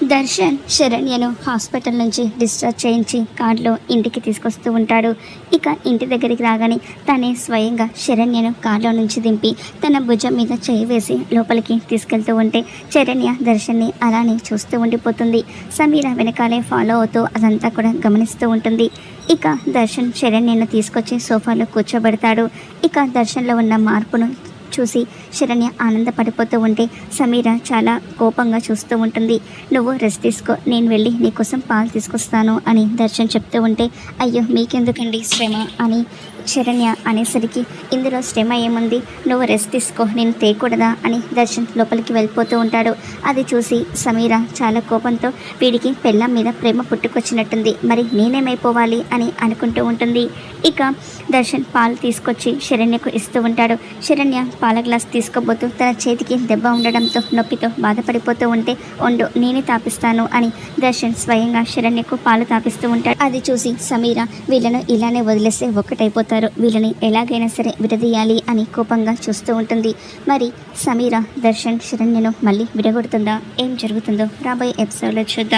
Darshan శరణ్యను hospital నుంచి discharge చేయించి కార్లో ఇంటికి తీసుకొస్తూ ఉంటాడు. ఇక ఇంటి దగ్గరికి రాగానే తనే స్వయంగా శరణ్యను కార్లో నుంచి దింపి తన భుజం మీద చేయి వేసి లోపలికి తీసుకెళ్తూ ఉంటే శరణ్య దర్శన్ని అలానే చూస్తూ ఉండిపోతుంది. సమీర వెనకాలే ఫాలో అవుతూ అదంతా కూడా గమనిస్తూ ఉంటుంది. ఇక దర్శన్ శరణ్యను తీసుకొచ్చి సోఫాలో కూర్చోబెడతాడు. ఇక దర్శన్లో ఉన్న మార్పును చూసి శరణ్య ఆనందపడిపోతూ ఉంటే సమీర చాలా కోపంగా చూస్తూ ఉంటుంది. నువ్వు రెస్ట్ తీసుకో, నేను వెళ్ళి నీకోసం పాలు తీసుకొస్తాను అని దర్శన్ చెప్తూ ఉంటే, అయ్యో మీకెందుకండి శ్రమ అని శరణ్య అనేసరికి, ఇందులో శ్రమ ఏముంది, నువ్వు రెస్ట్ తీసుకో, నేను తేయకూడదా అని దర్శన్ లోపలికి వెళ్ళిపోతూ ఉంటాడు. అది చూసి సమీర చాలా కోపంతో వీడికి పెళ్ళం మీద ప్రేమ పుట్టుకొచ్చినట్టుంది, మరి నేనేమైపోవాలి అని అనుకుంటూ ఉంటుంది. ఇక దర్శన్ పాలు తీసుకొచ్చి శరణ్యకు ఇస్తూ ఉంటాడు. శరణ్య పాల గ్లాస్ తీసుకోబోతూ తన చేతికి దెబ్బ ఉండడంతో నొప్పితో బాధపడిపోతూ ఉంటే, ఉండు నేనే తాపిస్తాను అని దర్శన్ స్వయంగా శరణ్యకు పాలు తాపిస్తూ ఉంటాడు. అది చూసి సమీర వీళ్ళను ఇలానే వదిలేస్తే ఒక్కటైపోతారు, వీళ్ళని ఎలాగైనా సరే విడదీయాలి అని కోపంగా చూస్తూ ఉంటుంది. మరి సమీర దర్శన్ శరణ్యను మళ్ళీ విడగొడుతుందా, ఏం జరుగుతుందో రాబోయే ఎపిసోడ్లో చూద్దాం.